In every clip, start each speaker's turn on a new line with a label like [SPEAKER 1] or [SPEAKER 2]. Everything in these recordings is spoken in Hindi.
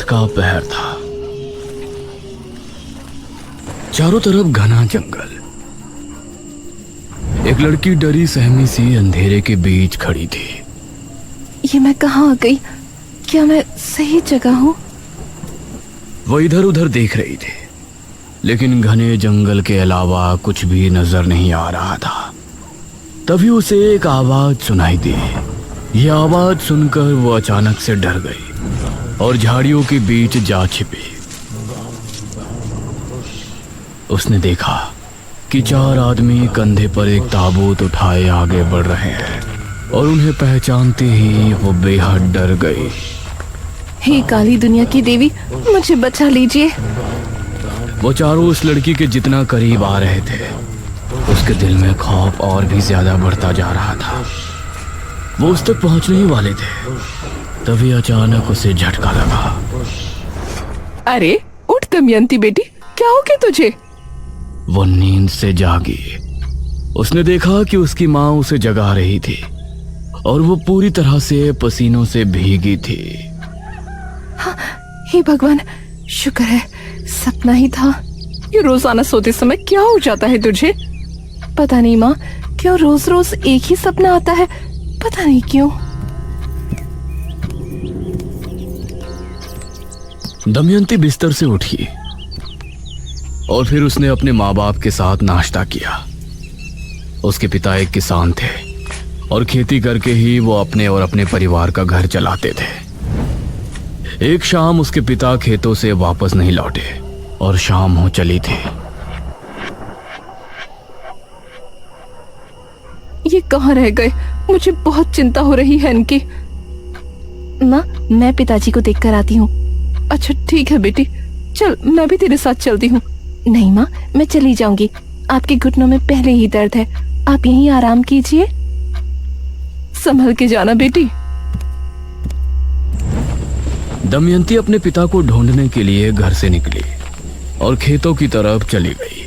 [SPEAKER 1] का पहर था। चारों तरफ घना जंगल। एक लड़की डरी सहमी सी अंधेरे के बीच खड़ी थी।
[SPEAKER 2] ये मैं कहाँ आ गई? क्या मैं सही जगह हूँ?
[SPEAKER 1] वो इधर उधर देख रही थी, लेकिन घने जंगल के अलावा कुछ भी नजर नहीं आ रहा था। तभी उसे एक आवाज सुनाई दी। यह आवाज सुनकर वो अचानक से डर गई और झाड़ियों के बीच जा छिपी। उसने देखा कि 4 आदमी कंधे पर एक ताबूत उठाए आगे बढ़ रहे हैं और उन्हें पहचानते ही वो बेहद डर गई।
[SPEAKER 2] हे काली दुनिया की देवी, मुझे बचा लीजिए।
[SPEAKER 1] वो चारों उस लड़की के जितना करीब आ रहे थे, उसके दिल में खौफ और भी ज्यादा बढ़ता जा रहा था। वो उस तक पहुंचने ही वाले थे, तभी अचानक उसे झटका लगा।
[SPEAKER 2] अरे उठ दमयंती बेटी, क्या हो गया तुझे?
[SPEAKER 1] वो नींद से जागी। उसने देखा कि उसकी माँ उसे जगा रही थी और वो पूरी तरह से पसीनों से भीगी थी।
[SPEAKER 2] हाँ, हे भगवान, शुक्र है सपना ही था। ये रोजाना सोते समय क्या हो जाता है तुझे? पता नहीं माँ, क्यों रोज रोज एक ही सपना आता है, पता नहीं क्यों।
[SPEAKER 1] दमयंती बिस्तर से उठी और फिर उसने अपने माँ बाप के साथ नाश्ता किया। उसके पिता एक किसान थे और खेती करके ही वो अपने और अपने परिवार का घर चलाते थे। एक शाम उसके पिता खेतों से वापस नहीं लौटे और शाम हो चली थी।
[SPEAKER 2] ये कहाँ रह गए? मुझे बहुत चिंता हो रही है इनकी। माँ, मैं पिताजी को देखकर आती हूँ। अच्छा ठीक है बेटी, चल मैं भी तेरे साथ चलती हूँ। नहीं माँ, मैं चली जाऊंगी। आपके घुटनों में पहले ही दर्द है, आप यहीं आराम कीजिए। संभल के जाना बेटी।
[SPEAKER 1] दमयंती अपने पिता को ढूंढने के लिए घर से निकली और खेतों की तरफ चली गई।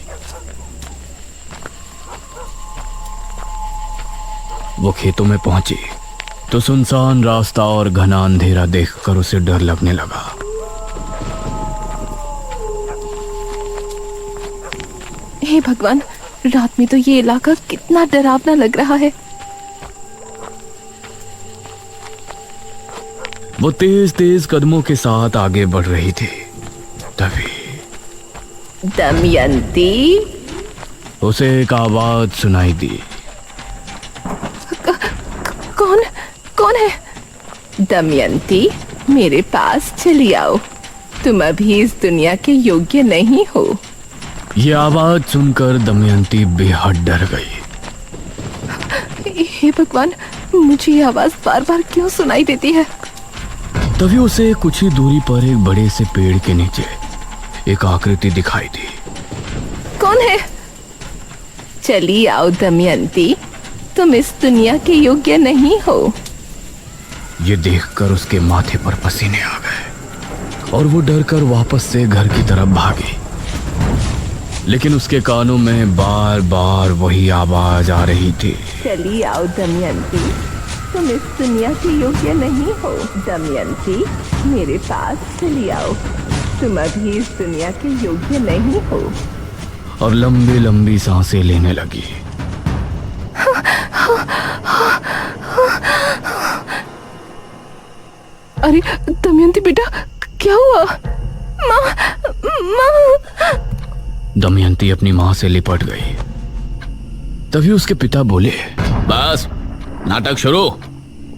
[SPEAKER 1] वो खेतों में पहुंची तो सुनसान रास्ता और घना अंधेरा देखकर उसे डर लगने लगा।
[SPEAKER 2] हे भगवान, रात में तो ये इलाका कितना डरावना लग रहा है।
[SPEAKER 1] वो तेज तेज कदमों के साथ आगे बढ़ रही थी। तभी
[SPEAKER 2] दमयंती,
[SPEAKER 1] उसे एक आवाज सुनाई दी।
[SPEAKER 2] कौन कौन है? दमयंती, मेरे पास चली आओ, तुम अभी इस दुनिया के योग्य नहीं हो।
[SPEAKER 1] ये आवाज सुनकर दमयंती बेहद डर गई।
[SPEAKER 2] हे भगवान, मुझे ये आवाज बार बार क्यों सुनाई देती है?
[SPEAKER 1] तभी उसे कुछ ही दूरी पर एक बड़े से पेड़ के नीचे एक आकृति दिखाई दी।
[SPEAKER 2] कौन है? चली आओ दमयंती, तुम इस दुनिया के योग्य नहीं हो।
[SPEAKER 1] ये देखकर उसके माथे पर पसीने आ गए और वो डर कर वापस से घर की तरफ भागी। लेकिन उसके कानों में बार बार वही आवाज आ रही थी।
[SPEAKER 2] चली आओ दमयंती, तुम इस दुनिया के योग्य नहीं हो। दमयंती, मेरे पास चली आओ, तुम अभी इस दुनिया के योग्य नहीं हो।
[SPEAKER 1] और लंबी लंबी सांसें लेने लगी।
[SPEAKER 2] अरे दमयंती बेटा, क्या हुआ? माँ, माँ।
[SPEAKER 1] दमयंती अपनी माँ से लिपट गई। तभी उसके पिता बोले, बस नाटक शुरू।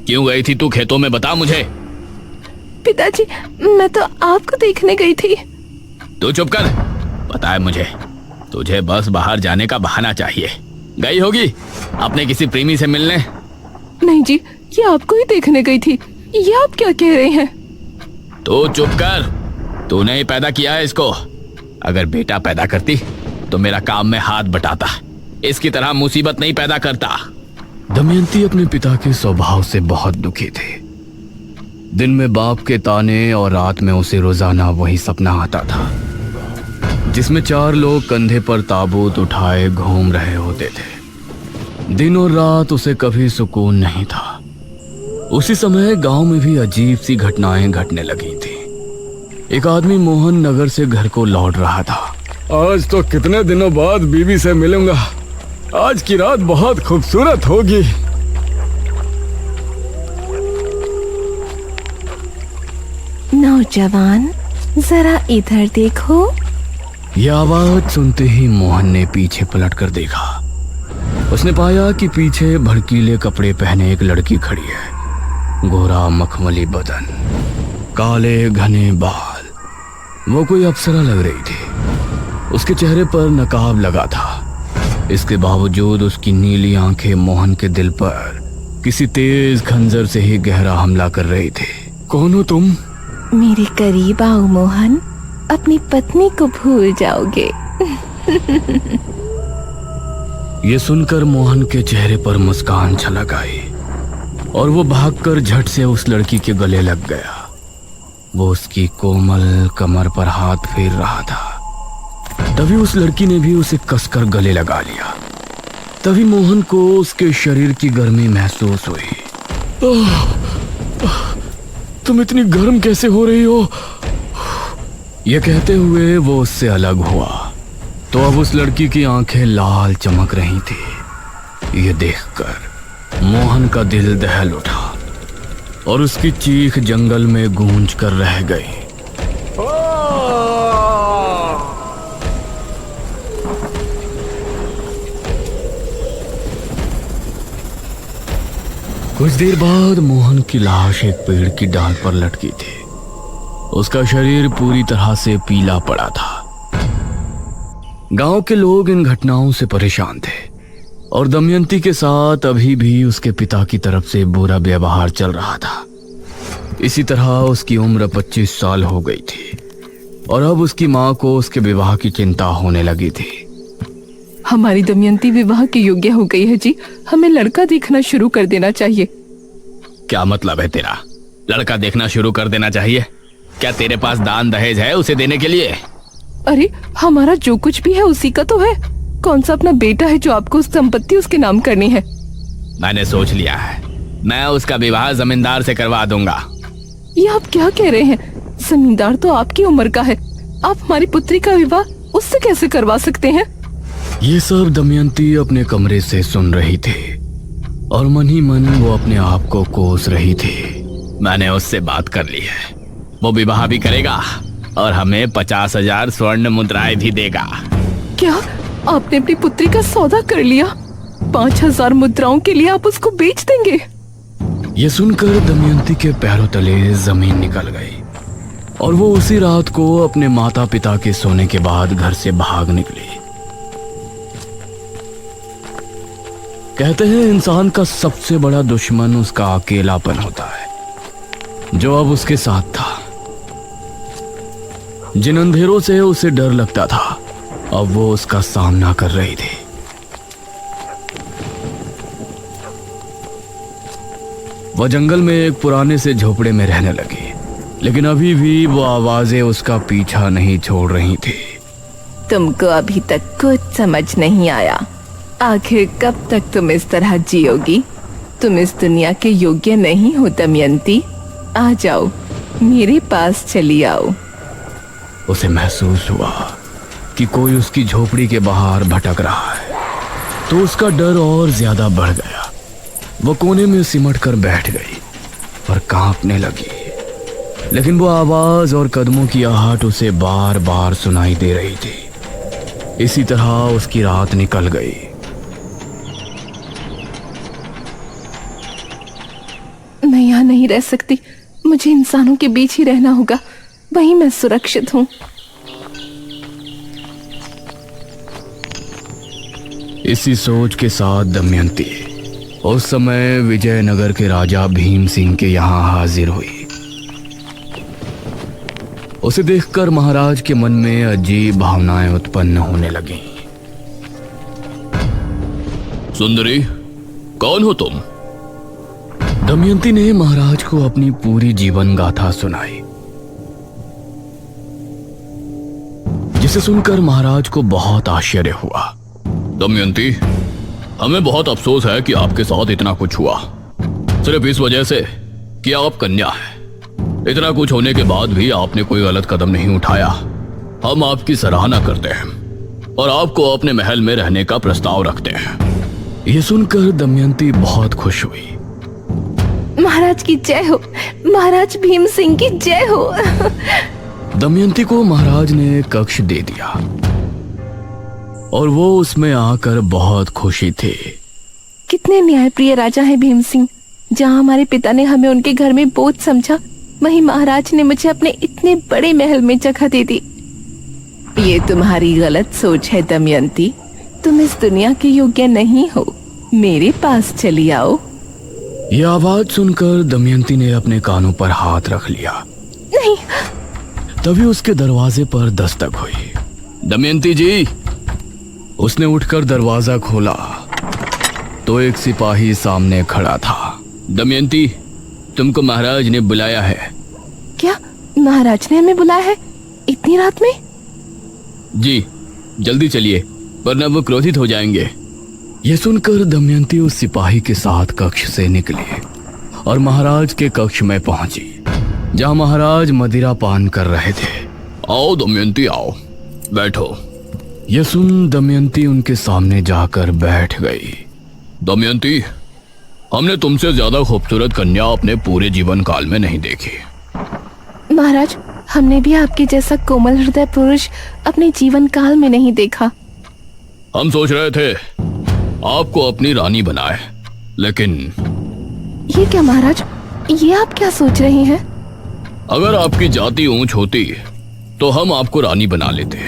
[SPEAKER 1] क्यों गई थी तू खेतों में, बता मुझे।
[SPEAKER 2] पिताजी, मैं तो आपको देखने गई थी।
[SPEAKER 1] तू चुप कर। पता है मुझे, तुझे बस बाहर जाने का बहाना चाहिए। गई होगी अपने किसी प्रेमी से मिलने।
[SPEAKER 2] नहीं जी, ये आपको ही देखने गई थी। ये आप क्या कह रहे हैं?
[SPEAKER 1] तू चुप कर। तूने ही पैदा किया है इसको। अगर बेटा पैदा करती तो मेरा काम में हाथ बटाता, इसकी तरह मुसीबत नहीं पैदा करता। दमयंती अपने पिता के स्वभाव से बहुत दुखी थी। दिन में बाप के ताने और रात में उसे रोजाना वही सपना आता था, जिसमें 4 लोग कंधे पर ताबूत उठाए घूम रहे होते थे। दिन और रात उसे कभी सुकून नहीं था। उसी समय गांव में भी अजीब सी घटनाएं घटने लगी थी। एक आदमी मोहन नगर से घर को लौट रहा था।
[SPEAKER 3] आज तो कितने दिनों बाद बीवी से मिलूंगा। आज की रात बहुत खूबसूरत होगी।
[SPEAKER 2] नौजवान, जरा इधर देखो।
[SPEAKER 1] यह आवाज सुनते ही मोहन ने पीछे पलटकर देखा। उसने पाया कि पीछे भड़कीले कपड़े पहने एक लड़की खड़ी है। गोरा मखमली बदन, काले घने बाल, वो कोई अप्सरा लग रही थी। उसके चेहरे पर नकाब लगा था। इसके बावजूद उसकी नीली आंखें मोहन के दिल पर किसी तेज खंजर से ही गहरा हमला कर रही थी।
[SPEAKER 3] कौन हो तुम?
[SPEAKER 2] मेरे करीब आओ मोहन, अपनी पत्नी को भूल जाओगे।
[SPEAKER 1] ये सुनकर मोहन के चेहरे पर मुस्कान छलक आई और वो भागकर झट से उस लड़की के गले लग गया। वो उसकी कोमल कमर पर हाथ फेर रहा था। तभी उस लड़की ने भी उसे कसकर गले लगा लिया। तभी मोहन को उसके शरीर की गर्मी महसूस हुई।
[SPEAKER 3] तुम इतनी गर्म कैसे हो रही हो?
[SPEAKER 1] यह कहते हुए वो उससे अलग हुआ तो अब उस लड़की की आंखें लाल चमक रही थी। ये देखकर मोहन का दिल दहल उठा और उसकी चीख जंगल में गूंज कर रह गई। कुछ देर बाद मोहन की लाश एक पेड़ की डाल पर लटकी थी। उसका शरीर पूरी तरह से पीला पड़ा था। गांव के लोग इन घटनाओं से परेशान थे और दमयंती के साथ अभी भी उसके पिता की तरफ से बुरा व्यवहार चल रहा था। इसी तरह उसकी उम्र 25 साल हो गई थी और अब उसकी मां को उसके विवाह की चिंता होने लगी थी।
[SPEAKER 2] हमारी दमयंती विवाह के योग्य हो गई है जी। हमें लड़का देखना शुरू कर देना चाहिए।
[SPEAKER 1] क्या मतलब है तेरा? लड़का देखना शुरू कर देना चाहिए? क्या तेरे पास दान दहेज है उसे देने के लिए?
[SPEAKER 2] अरे हमारा जो कुछ भी है उसी का तो है। कौन सा अपना बेटा है जो आपको संपत्ति उसके नाम करनी है?
[SPEAKER 1] मैंने सोच लिया है, मैं उसका विवाह जमींदार से करवा दूंगा।
[SPEAKER 2] ये आप क्या कह रहे हैं? जमींदार तो आपकी उम्र का है। आप हमारी पुत्री का विवाह उससे कैसे करवा सकते हैं?
[SPEAKER 1] ये सब दमयंती अपने कमरे से सुन रही थी और मन ही मन वो अपने आप को कोस रही थी। मैंने उससे बात कर ली है, वो विवाह भी करेगा और हमें 50,000 स्वर्ण मुद्राएं भी देगा।
[SPEAKER 2] क्या आपने अपनी पुत्री का सौदा कर लिया? 5,000 मुद्राओं के लिए आप उसको बेच देंगे?
[SPEAKER 1] ये सुनकर दमयंती के पैरों तले जमीन निकल गई और वो उसी रात को अपने माता पिता के सोने के बाद घर से भाग निकली। कहते हैं इंसान का सबसे बड़ा दुश्मन उसका अकेलापन होता है, जो अब उसके साथ था। जिन अंधेरों से उसे डर लगता था अब वो उसका सामना कर रही थी। वह जंगल में एक पुराने से झोपड़े में रहने लगी, लेकिन अभी भी वो आवाजें उसका पीछा नहीं छोड़ रही थी।
[SPEAKER 2] तुमको अभी तक कुछ समझ नहीं आया। आखिर कब तक तुम इस तरह जियोगी? तुम इस दुनिया के योग्य नहीं हो दमयंती। आ जाओ, मेरे पास चली आओ।
[SPEAKER 1] उसे महसूस हुआ कि कोई उसकी झोपड़ी के बाहर भटक रहा है, तो उसका डर और ज्यादा बढ़ गया। वो कोने में सिमट कर बैठ गई और कांपने लगी, लेकिन वो आवाज और कदमों की आहट उसे बार बार सुनाई दे रही थी। इसी तरह उसकी रात निकल गई।
[SPEAKER 2] मैं यहाँ नहीं रह सकती। मुझे इंसानों के बीच ही रहना होगा, वहीं मैं सुरक्षित हूँ।
[SPEAKER 1] इसी सोच के साथ दमयंती उस समय विजयनगर के राजा भीम सिंह के यहाँ हाजिर हुई। उसे देखकर महाराज के मन में अजीब भावनाएं उत्पन्न होने लगीं। सुंदरी, कौन हो तुम? दमयंती ने महाराज को अपनी पूरी जीवन गाथा सुनाई, जिसे सुनकर महाराज को बहुत आश्चर्य हुआ। दमयंती, हमें बहुत अफसोस है कि आपके साथ इतना कुछ हुआ, सिर्फ इस वजह से कि आप कन्या हैं। इतना कुछ होने के बाद भी आपने कोई गलत कदम नहीं उठाया। हम आपकी सराहना करते हैं और आपको अपने महल में रहने का प्रस्ताव रखते हैं। ये सुनकर दमयंती बहुत खुश हुई।
[SPEAKER 2] महाराज की जय हो, महाराज भीम सिंह की जय हो।
[SPEAKER 1] दमयंती को महाराज ने एक कक्ष दे दिया और वो उसमें आकर बहुत खुशी थी।
[SPEAKER 2] कितने न्यायप्रिय राजा हैं भीम सिंह। जहाँ हमारे पिता ने हमें उनके घर में बोझ समझा, वहीं महाराज ने मुझे अपने इतने बड़े महल में जगह दे दी। ये तुम्हारी गलत सोच है दमयंती। तुम इस दुनिया के योग्य नहीं हो। मेरे पास चली आओ।
[SPEAKER 1] ये आवाज सुनकर दमयंती ने अपने कानों पर हाथ रख लिया।
[SPEAKER 2] नहीं।
[SPEAKER 1] तभी उसके दरवाजे पर दस्तक हुई। दमयंती जी। उसने उठकर दरवाजा खोला तो एक सिपाही सामने खड़ा था। दमयंती, तुमको महाराज ने बुलाया है।
[SPEAKER 2] क्या महाराज ने हमें बुलाया है इतनी रात में?
[SPEAKER 1] जी, जल्दी चलिए वरना वो क्रोधित हो जाएंगे। ये सुनकर दमयंती उस सिपाही के साथ कक्ष से निकली और महाराज के कक्ष में पहुंची, जहां महाराज मदिरा पान कर रहे थे। आओ दमयंती, आओ, बैठो। ये सुन दमयंती उनके सामने जाकर बैठ गई। दमयंती, हमने तुमसे ज्यादा खूबसूरत कन्या अपने पूरे जीवन काल में नहीं देखी।
[SPEAKER 2] महाराज, हमने भी आपके जैसा कोमल हृदय पुरुष अपने जीवन काल में नहीं देखा।
[SPEAKER 1] हम सोच रहे थे आपको अपनी रानी बनाए, लेकिन
[SPEAKER 2] ये क्या महाराज, ये आप क्या सोच रहे हैं?
[SPEAKER 1] अगर आपकी जाति ऊंच होती तो हम आपको रानी बना लेते।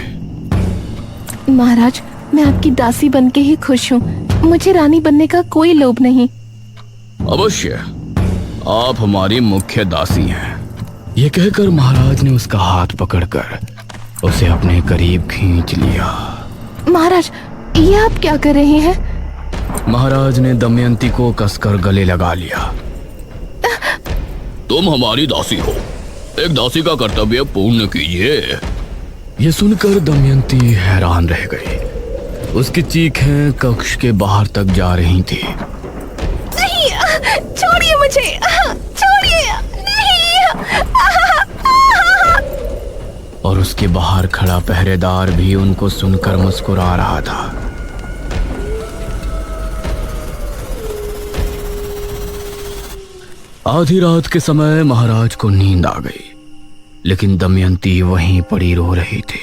[SPEAKER 2] महाराज, मैं आपकी दासी बनके ही खुश हूँ। मुझे रानी बनने का कोई लोभ नहीं।
[SPEAKER 1] अवश्य, आप हमारी मुख्य दासी हैं। ये कहकर महाराज ने उसका हाथ पकड़कर उसे अपने करीब खींच लिया।
[SPEAKER 2] महाराज, ये आप क्या कर रहे हैं?
[SPEAKER 1] महाराज ने दमयंती को कसकर गले लगा लिया। तुम हमारी दासी हो, एक दासी का कर्तव्य पूर्ण कीजिए। ये सुनकर दमयंती हैरान रह गई। उसकी चीखें कक्ष के बाहर तक जा रही थी।
[SPEAKER 2] नहीं, छोड़िए मुझे, छोड़िए, नहीं।
[SPEAKER 1] और उसके बाहर खड़ा पहरेदार भी उनको सुनकर मुस्कुरा रहा था। आधी रात के समय महाराज को नींद आ गई, लेकिन दमयंती वहीं पड़ी रो रही थी।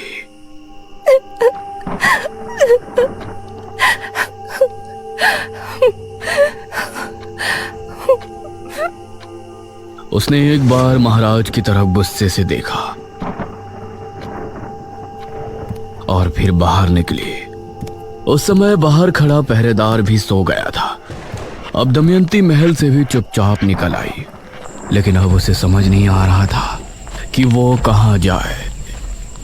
[SPEAKER 1] उसने एक बार महाराज की तरफ गुस्से से देखा और फिर बाहर निकली। उस समय बाहर खड़ा पहरेदार भी सो गया था। अब दमयंती महल से भी चुपचाप निकल आई, लेकिन अब उसे समझ नहीं आ रहा था कि वो कहाँ जाए।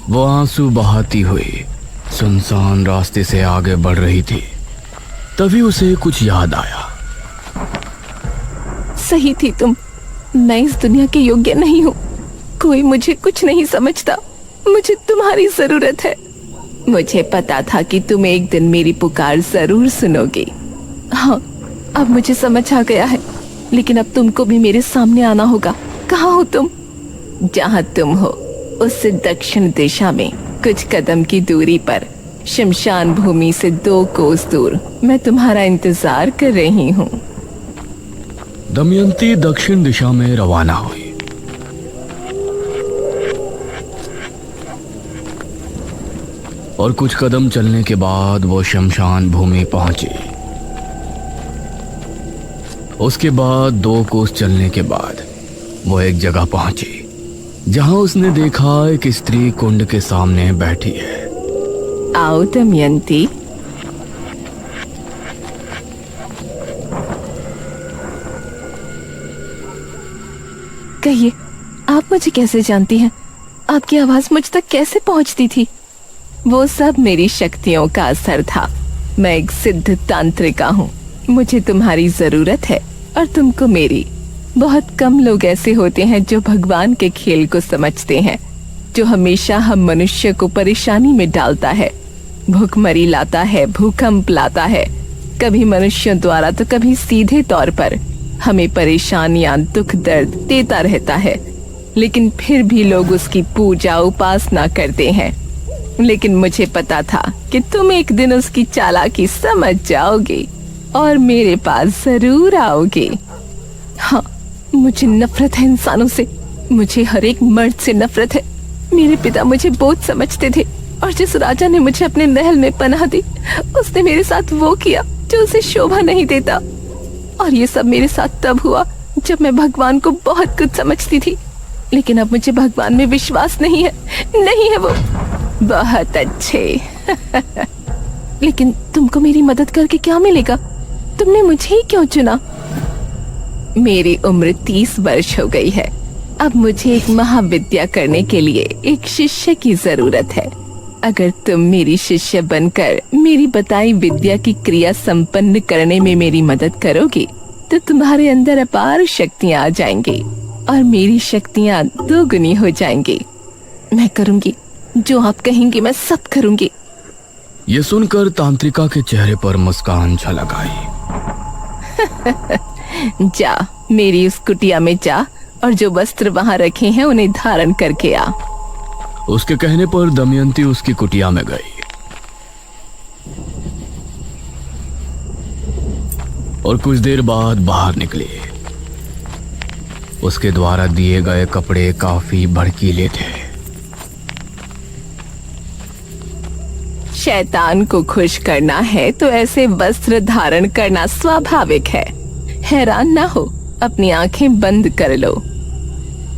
[SPEAKER 1] वो आंसू बहाती हुई सुनसान रास्ते से आगे बढ़ रही थी। तभी उसे कुछ याद आया।
[SPEAKER 2] सही थी तुम। मैं इस दुनिया के योग्य नहीं हूँ। कोई मुझे कुछ नहीं समझता। मुझे तुम्हारी जरूरत है। मुझे पता था कि तुम एक दिन मेरी पुकार जरूर सुनोगे। हाँ, अब मुझे समझ आ गया है। लेकिन अब तुमको भी मेरे सामने आना होगा। कहाँ हो तुम? जहाँ तुम हो उससे दक्षिण दिशा में कुछ कदम की दूरी पर शमशान भूमि से 2 कोस दूर मैं तुम्हारा इंतजार कर रही हूँ।
[SPEAKER 1] दमयंती दक्षिण दिशा में रवाना हुई। और कुछ कदम चलने के बाद वो शमशान भूमि पहुंची। उसके बाद 2 कोस चलने के बाद वो एक जगह पहुंची जहां उसने देखा एक स्त्री कुंड के सामने बैठी है।
[SPEAKER 2] आओ दमयंती। कहिए, आप मुझे कैसे जानती हैं? आपकी आवाज मुझ तक कैसे पहुंचती थी? वो सब मेरी शक्तियों का असर था। मैं एक सिद्ध तांत्रिका हूँ। मुझे तुम्हारी जरूरत है और तुमको मेरी। बहुत कम लोग ऐसे होते हैं जो भगवान के खेल को समझते हैं, जो हमेशा हम मनुष्य को परेशानी में डालता है, भूखमरी लाता है, भूकंप लाता है, कभी मनुष्यों द्वारा तो कभी सीधे तौर पर हमें परेशानियां, दुख, दर्द देता रहता है। लेकिन फिर भी लोग उसकी पूजा उपासना करते हैं। लेकिन मुझे पता था कि तुम एक दिन उसकी चालाकी समझ जाओगे और मेरे पास जरूर आओगे। हाँ, मुझे नफरत है इंसानों से। मुझे हर एक मर्द से नफरत है। मेरे पिता मुझे बोझ समझते थे और जिस राजा ने मुझे अपने महल में पनाह दी, उसने मेरे साथ वो किया जो उसे शोभा नहीं देता। और ये सब मेरे साथ तब हुआ जब मैं भगवान को बहुत कुछ समझती थी। लेकिन अब मुझे भगवान में विश्वास नहीं है। नहीं है वो। बहुत अच्छे। लेकिन तुमको मेरी मदद करके क्या मिलेगा? तुमने मुझे ही क्यों चुना? मेरी उम्र 30 वर्ष हो गई है। अब मुझे एक महाविद्या करने के लिए एक शिष्य की जरूरत है। अगर तुम मेरी शिष्य बनकर मेरी बताई विद्या की क्रिया संपन्न करने में मेरी मदद करोगे तो तुम्हारे अंदर अपार शक्तियां आ जाएंगी और मेरी शक्तियां दोगुनी हो जाएंगी। मैं करूंगी जो आप कहेंगे, मैं सब करूंगी।
[SPEAKER 1] ये सुनकर तांत्रिका के चेहरे पर मुस्कान झलक आई।
[SPEAKER 2] जा, मेरी उस कुटिया में जा और जो वस्त्र वहां रखे हैं उन्हें धारण करके आ।
[SPEAKER 1] उसके कहने पर दमयंती उसकी कुटिया में गई और कुछ देर बाद बाहर निकली। उसके द्वारा दिए गए कपड़े काफी भड़कीले थे।
[SPEAKER 2] शैतान को खुश करना है तो ऐसे वस्त्र धारण करना स्वाभाविक है। हैरान ना हो, अपनी आंखें बंद कर लो।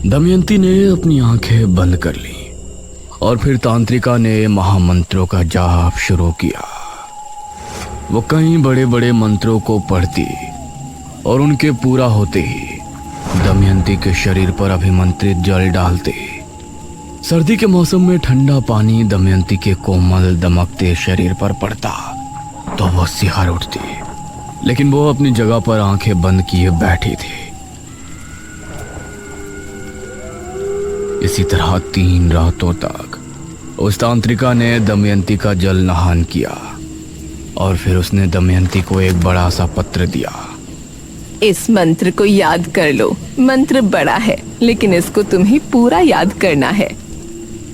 [SPEAKER 1] दमयंती ने अपनी आंखें बंद कर ली और फिर तांत्रिका ने महामंत्रों का जाप शुरू किया। वो कई बड़े बड़े मंत्रों को पढ़ती और उनके पूरा होते ही दमयंती के शरीर पर अभिमंत्रित जल डालते। सर्दी के मौसम में ठंडा पानी दमयंती के कोमल दमकते शरीर पर पड़ता तो वो सिहर उठती, लेकिन वो अपनी जगह पर आंखें बंद किए बैठी थी। इसी तरह 3 रातों तक उस तांत्रिका ने दमयंती का जल नहान किया और फिर उसने दमयंती को एक बड़ा सा पत्र दिया।
[SPEAKER 2] इस मंत्र को याद कर लो। मंत्र बड़ा है लेकिन इसको तुम्हें पूरा याद करना है।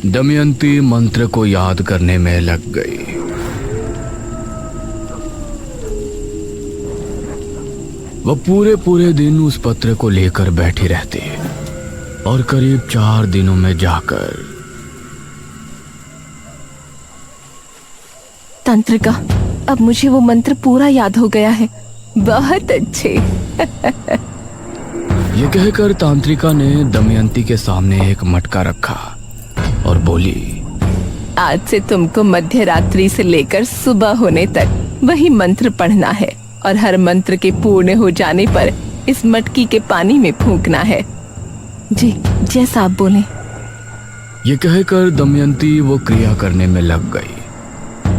[SPEAKER 1] दमयंती मंत्र को याद करने में लग गई। वह पूरे दिन उस पत्र को लेकर बैठी रहती और करीब 4 दिनों में जाकर
[SPEAKER 2] तांत्रिका, अब मुझे वो मंत्र पूरा याद हो गया है। बहुत अच्छे।
[SPEAKER 1] ये कहकर तांत्रिका ने दमयंती के सामने एक मटका रखा और बोली,
[SPEAKER 2] आज से तुमको मध्य रात्रि से लेकर सुबह होने तक वही मंत्र पढ़ना है और हर मंत्र के पूर्ण हो जाने पर इस मटकी के पानी में फूंकना है। जी, जैसा आप बोले।
[SPEAKER 1] ये कहकर दमयंती वो क्रिया करने में लग गई।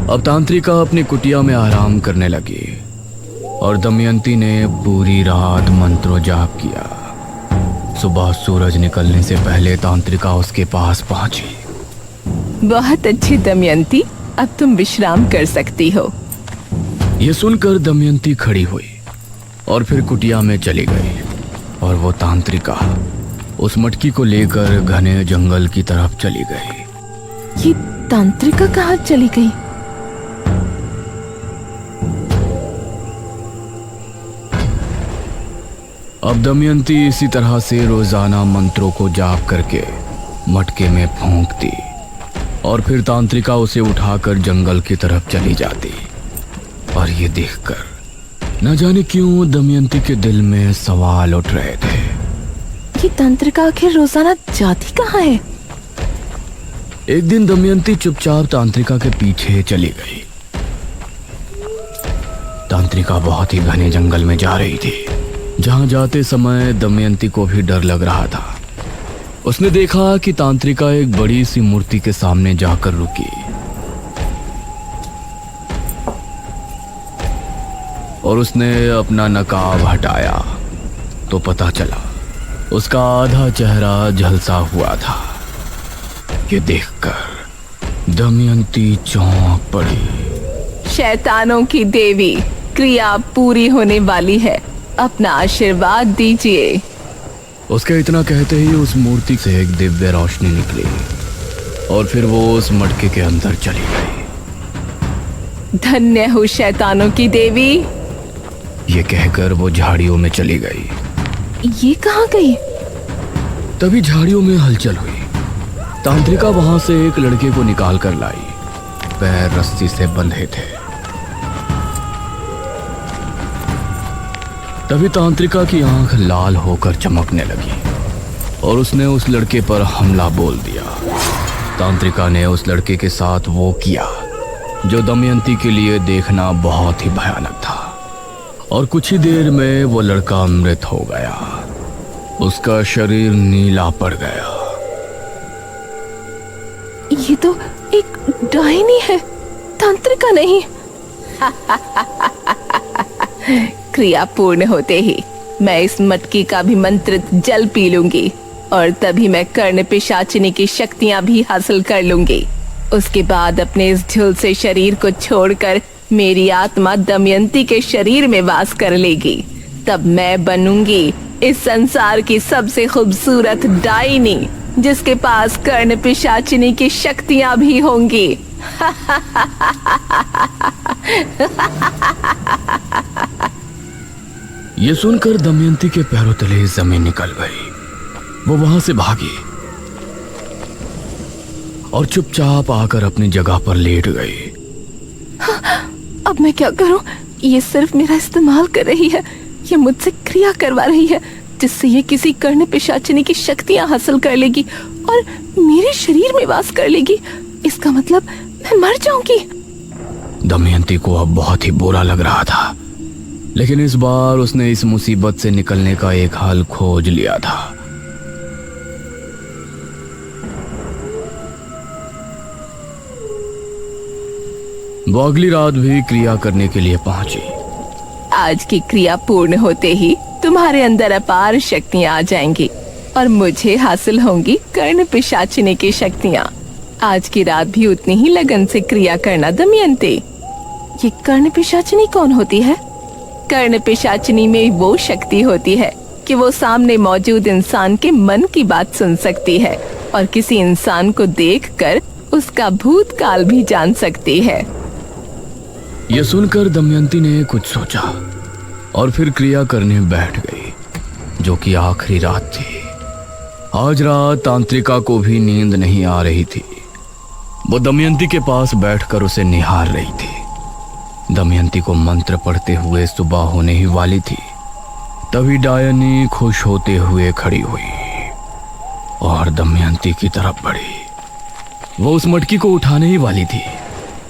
[SPEAKER 1] अब तांत्रिका अपनी कुटिया में आराम करने लगी और दमयंती ने पूरी रात मंत्रों जाप किया। सुबह सूरज निकलने से पहले तांत्रिका उसके पास पहुंची।
[SPEAKER 2] बहुत अच्छी दमयंती, अब तुम विश्राम कर सकती हो।
[SPEAKER 1] ये सुनकर दमयंती खड़ी हुई और फिर कुटिया में चली गई और वो तांत्रिका उस मटकी को लेकर घने जंगल की तरफ चली गई।
[SPEAKER 2] ये तांत्रिका कहाँ चली गई?
[SPEAKER 1] अब दमयंती इसी तरह से रोजाना मंत्रों को जाप करके मटके में फूंकती और फिर तांत्रिका उसे उठाकर जंगल की तरफ चली जाती। और ये देखकर न जाने क्यों दमयंती के दिल में सवाल उठ रहे थे।
[SPEAKER 2] ये तांत्रिका आखिर रोजाना जाती कहाँ है?
[SPEAKER 1] एक दिन दमयंती चुपचाप तांत्रिका के पीछे चली गई। तांत्रिका बहुत ही घने जंगल में जा रही थी। जहां जाते समय दमयंती को भी डर लग रहा था। उसने देखा कि तांत्रिका एक बड़ी सी मूर्ति के सामने जाकर रुकी और उसने अपना नकाब हटाया तो पता चला उसका आधा चेहरा झलसा हुआ था। ये देखकर दमयंती चौंक पड़ी।
[SPEAKER 2] शैतानों की देवी, क्रिया पूरी होने वाली है, अपना आशीर्वाद दीजिए।
[SPEAKER 1] उसके इतना कहते ही उस मूर्ति से एक दिव्य रोशनी निकली और फिर वो उस मटके के अंदर चली गई।
[SPEAKER 2] धन्य हो शैतानों की देवी।
[SPEAKER 1] ये कहकर वो झाड़ियों में चली गई।
[SPEAKER 2] ये कहाँ गई?
[SPEAKER 1] तभी झाड़ियों में हलचल हुई। तांत्रिका वहां से एक लड़के को निकाल कर लाई। पैर रस्सी से बंधे थे। तभी तांत्रिका की आंख लाल होकर चमकने लगी और उसने उस लड़के पर हमला बोल दिया। तांत्रिका ने उस लड़के के साथ वो किया जो दमयंती के लिए देखना बहुत ही भयानक था और कुछ ही देर में वो लड़का मृत हो गया। उसका शरीर नीला पड़ गया।
[SPEAKER 2] ये तो एक डायनी है, तांत्रिका नहीं। क्रिया पूर्ण होते ही मैं इस मटकी का भी मंत्रित जल पी लूंगी और तभी मैं कर्ण पिशाचिनी की शक्तियां भी हासिल कर लूंगी। उसके बाद अपने इस झुलसे शरीर को छोड़कर मेरी आत्मा दमयंती के शरीर में वास कर लेगी। तब मैं बनूंगी इस संसार की सबसे खूबसूरत डायनी, जिसके पास कर्ण पिशाचिनी की शक्तियां भी होंगी।
[SPEAKER 1] ये सुनकर दमयंती के पैरों तले जमीन निकल गई। वो वहां से भागी और चुपचाप आकर अपनी जगह पर लेट गई।
[SPEAKER 2] अब मैं क्या करूं? ये सिर्फ मेरा इस्तेमाल कर रही है। ये मुझसे क्रिया करवा रही है जिससे ये किसी कर्ण पिशाचिनी की शक्तियां हासिल कर लेगी और मेरे शरीर में वास कर लेगी। इसका मतलब मैं मर जाऊंगी।
[SPEAKER 1] दमयंती को अब बहुत ही बुरा लग रहा था, लेकिन इस बार उसने इस मुसीबत से निकलने का एक हल खोज लिया था। वो अगली रात भी क्रिया करने के लिए पहुंची।
[SPEAKER 2] आज की क्रिया पूर्ण होते ही तुम्हारे अंदर अपार शक्तियां आ जाएंगी और मुझे हासिल होंगी कर्ण पिशाचिनी की शक्तियां। आज की रात भी उतनी ही लगन से क्रिया करना दमयंती। ये कर्ण पिशाचिनी कौन होती है? कर्ण पिशाचिनी में वो शक्ति होती है कि वो सामने मौजूद इंसान के मन की बात सुन सकती है और किसी इंसान को देखकर उसका भूतकाल भी जान सकती है।
[SPEAKER 1] यह सुनकर दमयंती ने कुछ सोचा और फिर क्रिया करने बैठ गई, जो कि आखिरी रात थी। आज रात तांत्रिका को भी नींद नहीं आ रही थी। वो दमयंती के पास बैठकर उसे निहार रही थी। दमयंती को मंत्र पढ़ते हुए सुबह होने ही वाली थी। तभी डायनी खुश होते हुए खड़ी हुई और दमयंती की तरफ बढ़ी। वो उस मटकी को उठाने ही वाली थी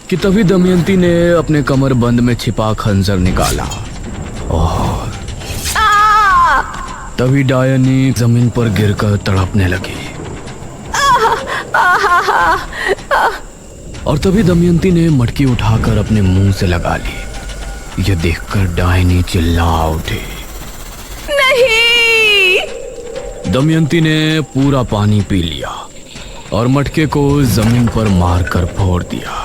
[SPEAKER 1] कि तभी दमयंती ने अपने कमर बंद में छिपा खंजर निकाला और तभी डायनी जमीन पर गिरकर तड़पने लगी। और तभी दमयंती ने मटकी उठाकर अपने मुंह से लगा ली। यह देखकर डायनी चिल्ला उठी।
[SPEAKER 2] नहीं!
[SPEAKER 1] दमयंती ने पूरा पानी पी लिया और मटके को जमीन पर मारकर फोड़ दिया।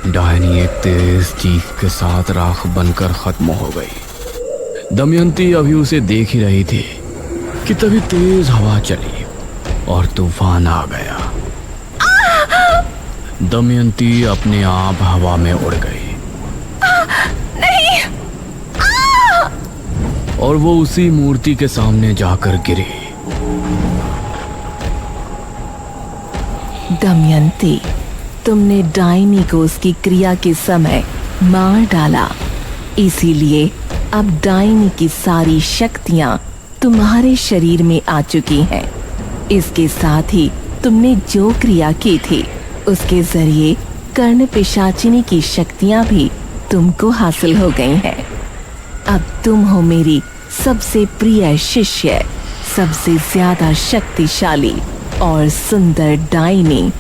[SPEAKER 1] डायनी एक तेज चीख के साथ राख बनकर खत्म हो गई। दमयंती अभी उसे देख ही रही थी कि तभी तेज हवा चली और तूफान आ गया। दमयंती अपने आप हवा में उड़ गई।
[SPEAKER 2] नहीं!
[SPEAKER 1] और वो उसी मूर्ति के सामने जाकर गिरी।
[SPEAKER 2] दमयंती, तुमने डायनी को उसकी क्रिया के समय मार डाला, इसीलिए अब डायनी की सारी शक्तियां तुम्हारे शरीर में आ चुकी हैं। इसके साथ ही तुमने जो क्रिया की थी उसके जरिए कर्ण पिशाचिनी की शक्तियां भी तुमको हासिल हो गई हैं। अब तुम हो मेरी सबसे प्रिय शिष्य, सबसे ज्यादा शक्तिशाली और सुंदर डायनी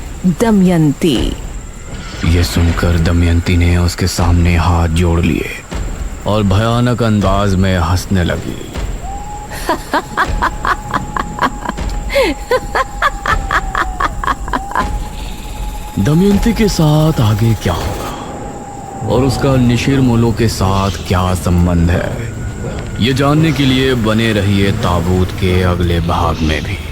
[SPEAKER 2] दमयंती।
[SPEAKER 1] ये सुनकर दमयंती ने उसके सामने हाथ जोड़ लिए और भयानक अंदाज में हंसने लगी। दमयंती के साथ आगे क्या होगा और उसका निशिर मोलो के साथ क्या संबंध है, ये जानने के लिए बने रहिए ताबूत के अगले भाग में भी।